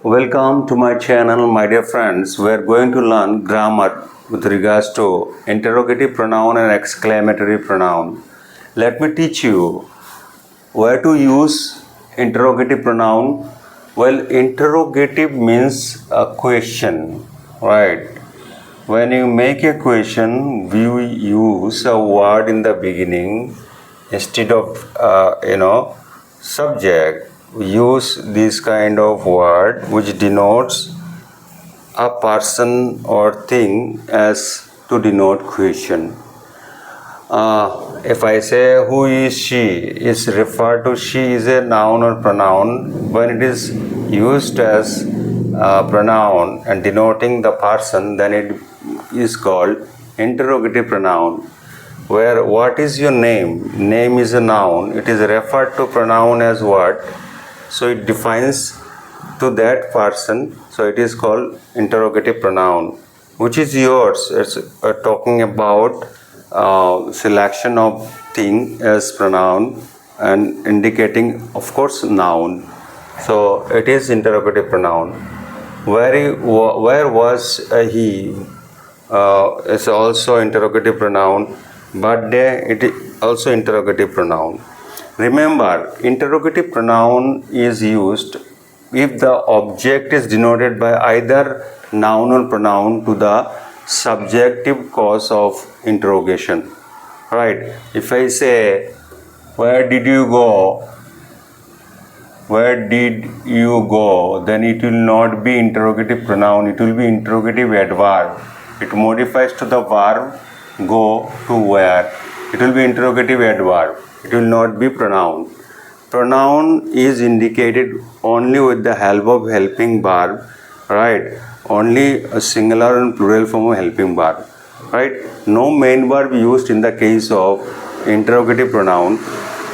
Welcome to my channel, my dear friends. We are going to learn grammar with regards to interrogative pronoun and exclamatory pronoun. Let me teach you where to use interrogative pronoun. Well, interrogative means a question, right? When you make a question, we use a word in the beginning instead of subject. We use this kind of word which denotes a person or thing as to denote question. If I say who is she, is referred to she is a noun or pronoun. When it is used as a pronoun and denoting the person, then it is called interrogative pronoun. Where what is your name? Name is a noun. It is referred to pronoun as what? So it defines to that person. So it is called interrogative pronoun. Which is yours? It's talking about selection of thing as pronoun and indicating, of course, noun. So it is interrogative pronoun. Where was he? Is also interrogative pronoun. Birthday, it is also interrogative pronoun. Remember, interrogative pronoun is used if the object is denoted by either noun or pronoun to the subjective cause of interrogation. Right? If I say, where did you go? Where did you go? Then it will not be interrogative pronoun, it will be interrogative adverb. It modifies to the verb go to where. It will be interrogative adverb. It will not be pronoun. Pronoun is indicated only with the help of helping verb, right? Only a singular and plural form of helping verb, right? No main verb used in the case of interrogative pronoun,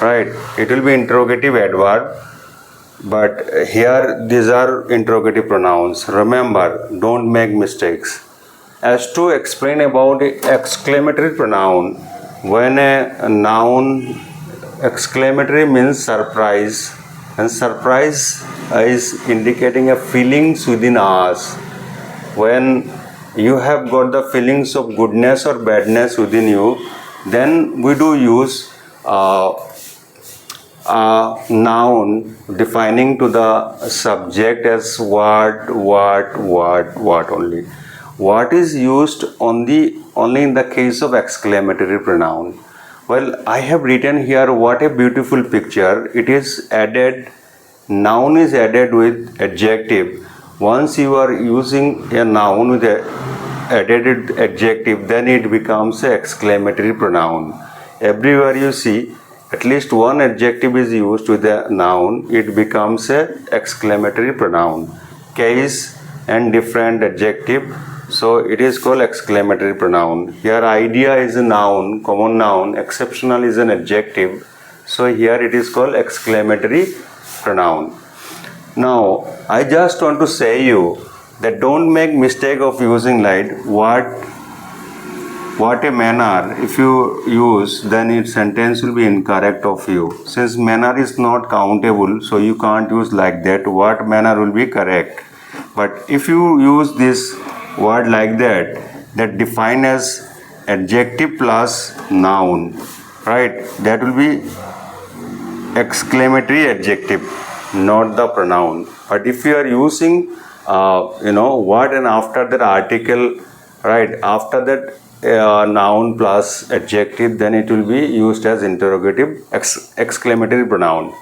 right? It will be interrogative adverb, but here these are interrogative pronouns. Remember, don't make mistakes. As to explain about exclamatory pronoun, when a noun exclamatory means surprise, and surprise is indicating a feelings within us. When you have got the feelings of goodness or badness within you, then we do use a noun defining to the subject as what only. What is used only in the case of exclamatory pronoun? Well, I have written here, what a beautiful picture. It is added, noun is added with adjective. Once you are using a noun with a added adjective, then it becomes an exclamatory pronoun. Everywhere you see at least one adjective is used with a noun, it becomes an exclamatory pronoun. Case and different adjective, so it is called exclamatory pronoun. Here idea is a noun, common noun, exceptional is an adjective, so here it is called exclamatory pronoun. Now I just want to say you that don't make mistake of using like what a manner. If you use, then its sentence will be incorrect of you. Since manner is not countable, so you can't use like that. What manner will be correct. But if you use this word like that, that define as adjective plus noun, right? That will be exclamatory adjective, not the pronoun. But if you are using word and after that article, right, after that noun plus adjective, then it will be used as interrogative exclamatory pronoun.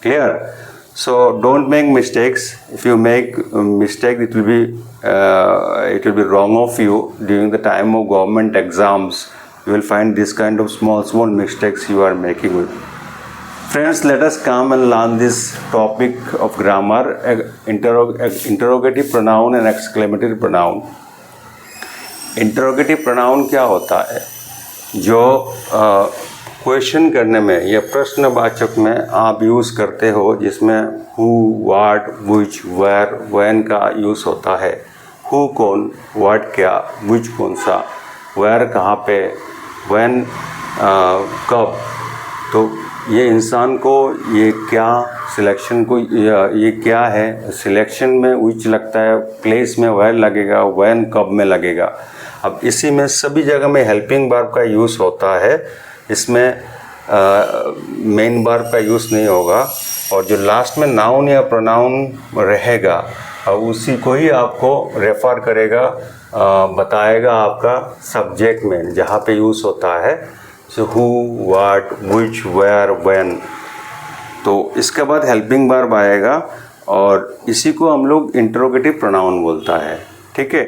Clear? So don't make mistakes. If you make a mistake, it will be wrong of you. During the time of government exams, you will find this kind of small mistakes you are making with. Friends, let us come and learn this topic of grammar, interrogative pronoun and exclamatory pronoun. Interrogative pronoun क्या होता है? जो question करने में या प्रश्नवाचक में आप यूज़ करते हो, जिसमें who, what, which, where, when का यूज़ होता है. हु कौन, व्हाट क्या, व्हिच कौन सा, वेयर कहाँ पे, व्हेन कब. तो ये इंसान को ये क्या सिलेक्शन को ये क्या है, सिलेक्शन में विच लगता है, प्लेस में वेयर लगेगा, व्हेन कब में लगेगा। अब इसी में सभी जगह में हेल्पिंग वर्ब का यूज़ होता है, इसमें मेन वर्ब का यूज़ नहीं होगा। और जो लास्ट में नाउन या प्रोनाउन रहेगा उसी को ही आपको रेफ़र करेगा, बताएगा आपका सब्जेक्ट में जहाँ पे यूज़ होता है। So who, what, which, where, when. तो इसके बाद हेल्पिंग वर्ब आएगा और इसी को हम लोग इंटरोगेटिव प्रोनाउन बोलता है। ठीक है,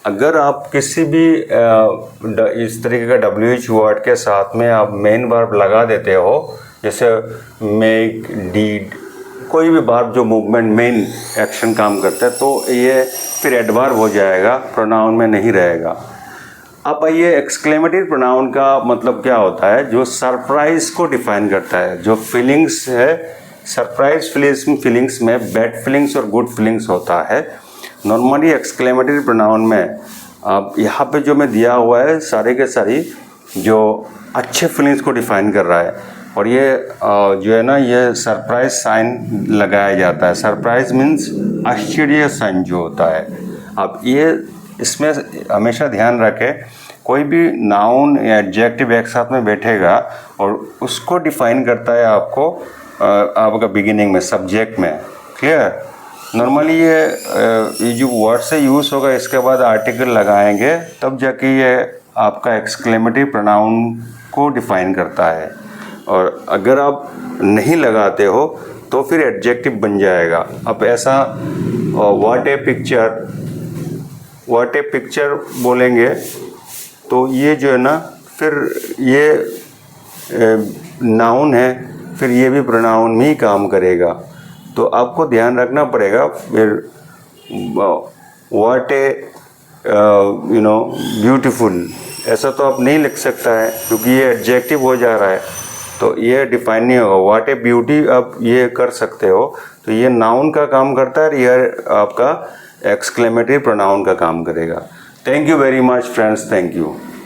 अगर आप किसी भी इस तरीके का WH वर्ड के साथ में आप मेन वर्ब लगा देते हो, जैसे मेक, डीड, कोई भी वर्ब जो मूवमेंट मेन एक्शन काम करता है, तो ये फिर एडवर्ब हो जाएगा, प्रोनाउन में नहीं रहेगा। अब आइए एक्सक्लेमेटरी प्रोनाउन का मतलब क्या होता है, जो सरप्राइज को डिफाइन करता है, जो फीलिंग्स है, सरप्राइज फीलिंग्स में बैड फीलिंग्स और गुड फीलिंग्स होता है। नॉर्मली एक्सक्लेमेटरी प्रोनाउन में अब यहाँ पे जो मैं दिया हुआ है सारे के सारी जो अच्छे फीलिंग्स को डिफाइन कर रहा है, और ये जो है ना, ये सरप्राइज साइन लगाया जाता है। सरप्राइज मीन्स आश्चर्य साइन जो होता है। अब ये इसमें हमेशा ध्यान रखें, कोई भी नाउन या एडजेक्टिव एक साथ में बैठेगा और उसको डिफाइन करता है आपको आपका बिगिनिंग में, सब्जेक्ट में। क्लियर? नॉर्मली ये जो वर्ड से यूज़ होगा, इसके बाद आर्टिकल लगाएंगे तब जाके ये आपका एक्सक्लेमेटरी प्रोनाउन को डिफाइन करता है। और अगर आप नहीं लगाते हो तो फिर एडजेक्टिव बन जाएगा। अब ऐसा व्हाट ए पिक्चर बोलेंगे तो ये जो है ना, फिर ये नाउन है, फिर ये भी प्रोनाउन में ही काम करेगा। तो आपको ध्यान रखना पड़ेगा। फिर व्हाट ए ब्यूटीफुल, ऐसा तो आप नहीं लिख सकता है क्योंकि ये एडजेक्टिव हो जा रहा है, तो ये डिफाइन नहीं होगा। व्हाट ए ब्यूटी आप ये कर सकते हो, तो ये नाउन का काम करता है, ये आपका एक्सक्लेमेटरी प्रोनाउन का काम करेगा। Thank you very much friends, thank you.